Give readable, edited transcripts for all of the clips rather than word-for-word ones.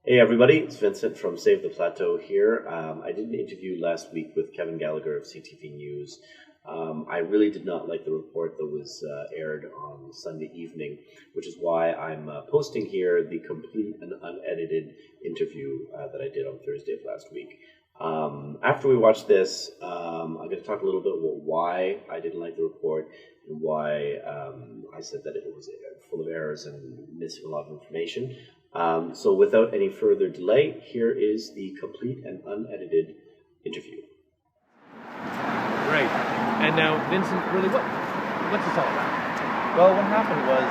Hey everybody, it's Vincent from Save the Plateau here. I did an interview last week with Kevin Gallagher of CTV News. I really did not like the report that was aired on Sunday evening, which is why I'm posting here the complete and unedited interview that I did on Thursday of last week. After we watch this, I'm going to talk a little bit about why I didn't like the report and why I said that it was full of errors and missing a lot of information. So without any further delay, here is the complete and unedited interview. Great. And now, Vincent, really, what's this all about? Well, what happened was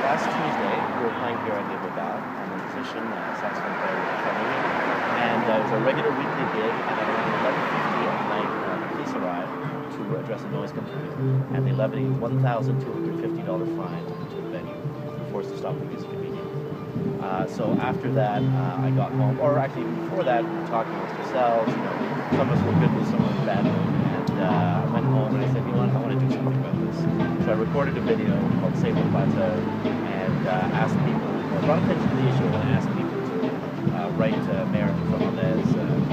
last Tuesday, we were playing here at neighbours. I'm a musician, saxophone player with Stephen-Ong, and it was a regular weekly gig, and at around 11:50 at night, the police arrived to address a noise complaint, and they levied a $1,250 fine to the venue and forced to stop the music immediately. So after that, I got home, or actually before that, we were talking amongst ourselves. Some of us were good with some of us bad. And I went home and I said, you know what, I want to do something about this. So I recorded a video called Save the Plateau and asked people, brought attention to the issue and asked people to write to Mayor Fernandez,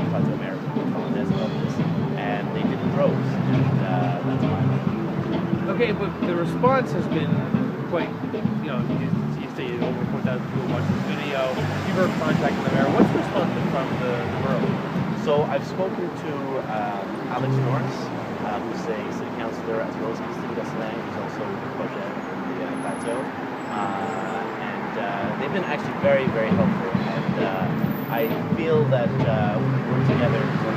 Plateau Mayor Fernandez about this. And they did in droves. And that's why. Okay, but the response has been quite, you say over 4,000 people watched this video. You've heard contacting the mayor. What's the response from the borough? So I've spoken to Alex Norris, who's a city councillor, as well as Stephen-Ong, who's also a project in the Plateau. And they've been actually very, very helpful. And I feel that we work together to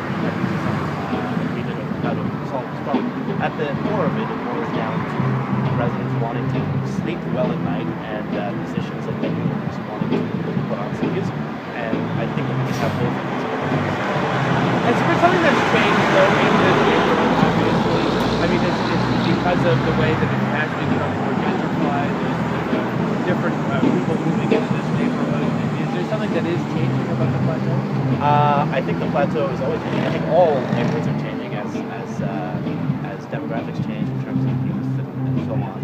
agreement on how to solve this problem. At the core of it, it boils down to residents wanting to sleep well at night and musicians and venue owners wanting to put on some music. And I think that we can have both of these. It's been something that's changed, though, in this neighborhood, obviously. I mean, it's because of the way that it has become more gentrified. There's different people moving into this neighborhood. Is there something that is changing about the Plateau? I think the Plateau is always changing. I think all neighborhoods are changing as demographics change in terms of youth and so on.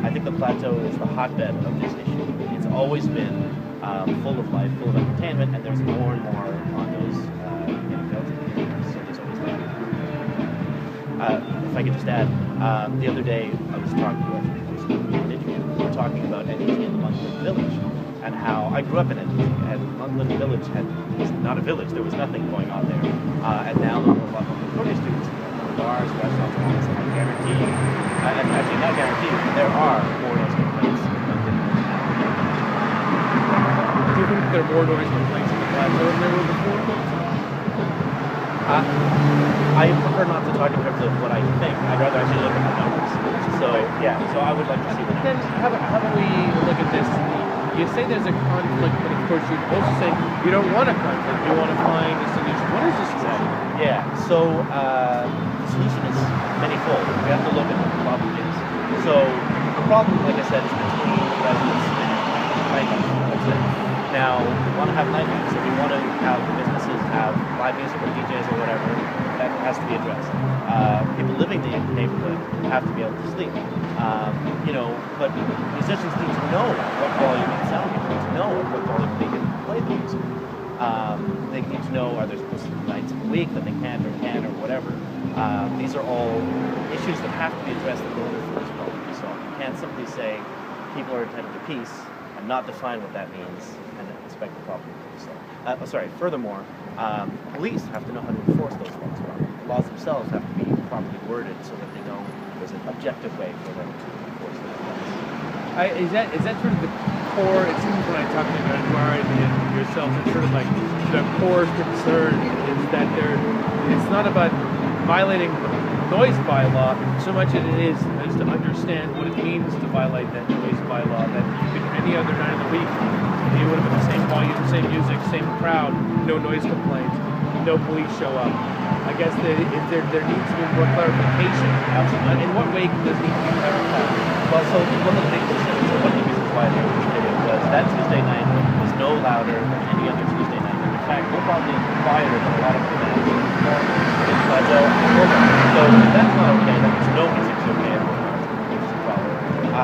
I think the Plateau is the hotbed of this issue. It's always been full of life, full of entertainment, and there's more and more on those built. So there's always that. If I could just add, the other day I was talking with we were talking about NDT in the Mont-royal village and how I grew up in NDT, and Mont-royal village was not a village. There was nothing going on there, and now there are a lot of Victoria students. Bars, restaurants, and I guarantee, and actually not guarantee, there are more noise complaints than Do you think there are more noise complaints in the Plateau than there were before? I prefer not to talk in terms of what I think. I'd rather actually look at the numbers. So yeah, so I would like to see the numbers. Then how about we look at this? You say there's a conflict, but of course you also say you don't want a conflict. You want to find a solution. What is the solution? Yeah, so the solution is manyfold. We have to look at what the problem is. So the problem, like I said, is between residents and nightlife. That's it. Now, we want to have nightlife, so we want to have businesses have live music or DJs or whatever. That has to be addressed. People living in the neighborhood have to be able to sleep. But musicians need to know what volume and sound they need to know at what volume they can play the music. They need to know, are there specific nights of the week that they can or whatever. These are all issues that have to be addressed in order for this problem to be solved. You can't simply say people are entitled to peace and not define what that means and then expect the problem to be solved. Furthermore, police have to know how to enforce those laws properly. The laws themselves have to be properly worded so that they know there's an objective way for them to enforce those laws. Is that sort of the core? It seems when I talk to Edouard and yourself, it's sort of like the core concern is that it's not about violating noise bylaw so much as it is to understand what it means to violate that noise bylaw. That you could any other night of the week, you would have been the same volume, same music, same crowd, no noise complaints, no police show up. I guess there needs to be more clarification. Absolutely. In what way does it need to be clarified? Well, so one of the big concerns, or one of the reasons why I made this video was that Tuesday night was no louder than any other Tuesday night. In fact, we're probably quieter than a lot of events in Plateau and Plateau. So if that's not okay, that means no music's okay at all. It's a problem.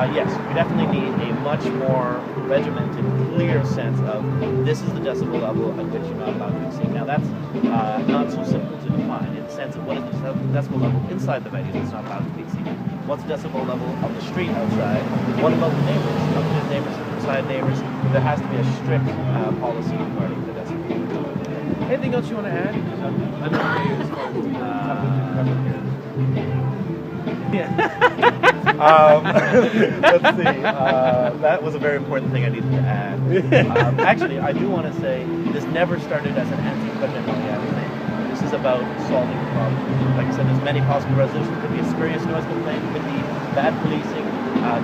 Yes, we definitely need a much more regimented, clear sense of this is the decibel level at which you're not allowed to exceed. Now that's not so simple to define in the sense of what is the decibel level inside the venue that's not allowed to be exceeded. What's the decibel level of the street outside? What about the neighbors? Upstairs neighbors, inside neighbors? There has to be a strict policy regarding the decibel. Anything else you want to add? I'm okay as far as here. Yeah. Let's see. That was a very important thing I needed to add. Actually, I do want to say this never started as an anti-Plateau thing. This is about solving the problem. Like I said, there's many possible resolutions. Could be a spurious noise complaint, could be bad policing,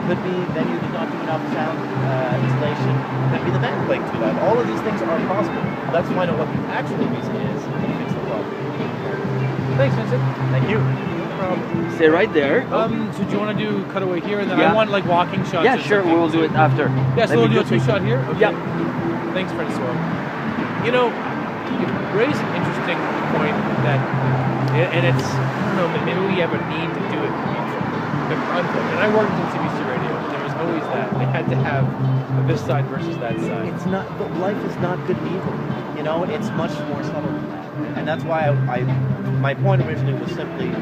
could be venue did not do enough sound installation, could be the band playing too loud. All of these things are possible. Let's find out what the actual reason is and fix the problem. Thanks, Vincent. Thank you. Stay right there. So do you want to do cutaway here, and then Yeah. I want like walking shots? Yeah, or sure. something. We'll do it after. Yeah, so Let we'll me do a just take- two-shot here? Okay. Yeah. Thanks, Francois. You know, you raise an interesting point that, and it's, I don't know, maybe we have a need to do it. The conflict. And I worked in CBC Radio. There was always that. They had to have this side versus that side. It's not, but life is not good and evil. You know, it's much more subtle than that. And that's why my point originally was simply,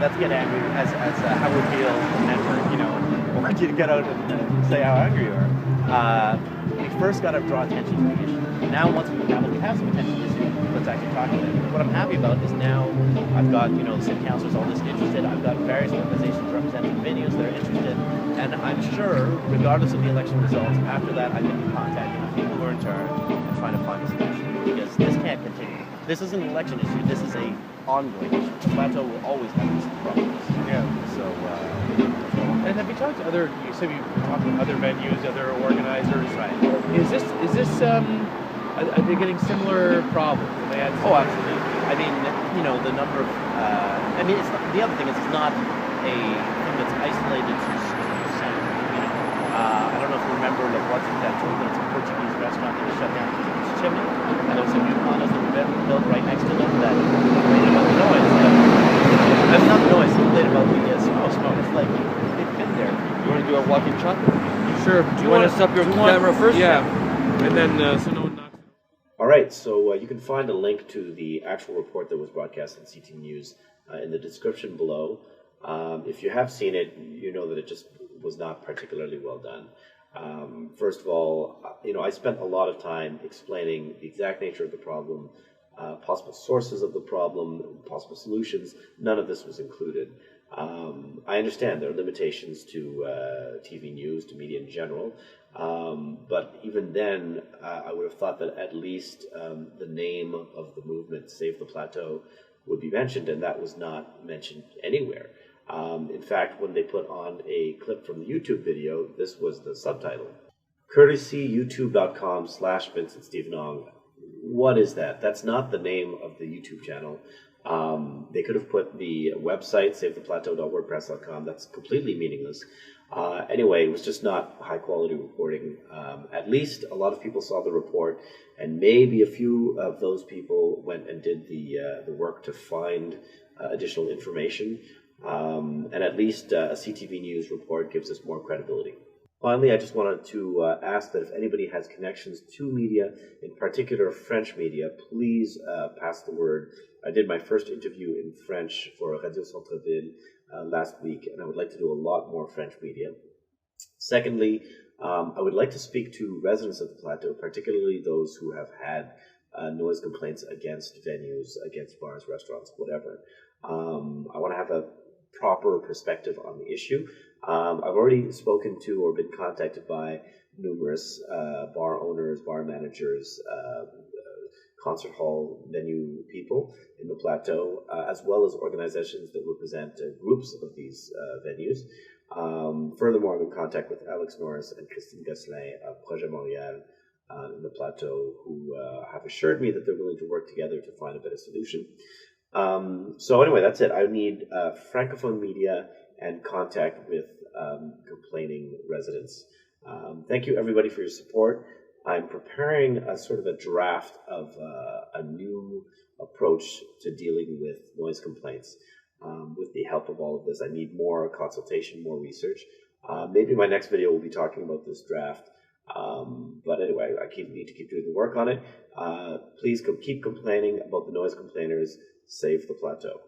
let's get angry as how we feel, and then we're, you know, I want you to get out and say how angry you are. We first got to draw attention to the issue. Now, once we have some attention to the issue, let's actually talk about it. What I'm happy about is now I've got, you know, the city councilors all this interested. I've got various organizations representing venues that are interested, and I'm sure, regardless of the election results, after that I can be contacting the people who are in charge and trying to find a solution, because this can't continue. This isn't an election issue. This is a ongoing issue. The Plateau will always have these problems. Yeah. So. And have you talked to other? You said you've talked to other venues, other organizers. Right. Is this? Are they getting similar problems? Have they had Oh, absolutely. I mean, you know, the number of. I mean, it's not, the other thing is it's not a thing that's isolated to sound. You know, I don't know if you remember like what's in that tool, but it's a Portuguese restaurant that was shut down because of its chimney, and there was some new condos that were built right next to them that complained about the noise. That's not the noise. They complained about the smoke. It's like they've been there. You want to do a walking shot? Sure. Do you want to stop your camera first? Yeah. And then so no one knocks. All right, so you can find a link to the actual report that was broadcast on CT News in the description below. If you have seen it, you know that it just was not particularly well done. First of all, you know, I spent a lot of time explaining the exact nature of the problem, possible sources of the problem, possible solutions. None of this was included. I understand there are limitations to TV news, to media in general, but even then, I would have thought that at least the name of the movement, Save the Plateau, would be mentioned, and that was not mentioned anywhere. In fact, when they put on a clip from the YouTube video, this was the subtitle. Courtesy youtube.com/Vincent Stephen-Ong. What is that? That's not the name of the YouTube channel. They could have put the website, savetheplateau.wordpress.com. That's completely meaningless. Anyway, it was just not high quality reporting. At least a lot of people saw the report, and maybe a few of those people went and did the work to find additional information. And at least a CTV News report gives us more credibility. Finally, I just wanted to ask that if anybody has connections to media, in particular French media, please pass the word. I did my first interview in French for Radio Centre-Ville last week, and I would like to do a lot more French media. Secondly, I would like to speak to residents of the Plateau, particularly those who have had noise complaints against venues, against bars, restaurants, whatever. I want to have a proper perspective on the issue. I've already spoken to or been contacted by numerous bar owners, bar managers, concert hall venue people in the Plateau, as well as organizations that represent groups of these venues. Furthermore, I'm in contact with Alex Norris and Christine Gosselin of Projet Montréal in the Plateau, who have assured me that they're willing to work together to find a better solution. So anyway, that's it. I need Francophone media and contact with complaining residents. Thank you, everybody, for your support. I'm preparing a sort of a draft of a new approach to dealing with noise complaints. With the help of all of this, I need more consultation, more research. Maybe my next video will be talking about this draft. But anyway, I need to keep doing the work on it. Please keep complaining about the noise complainers. Save the plateau.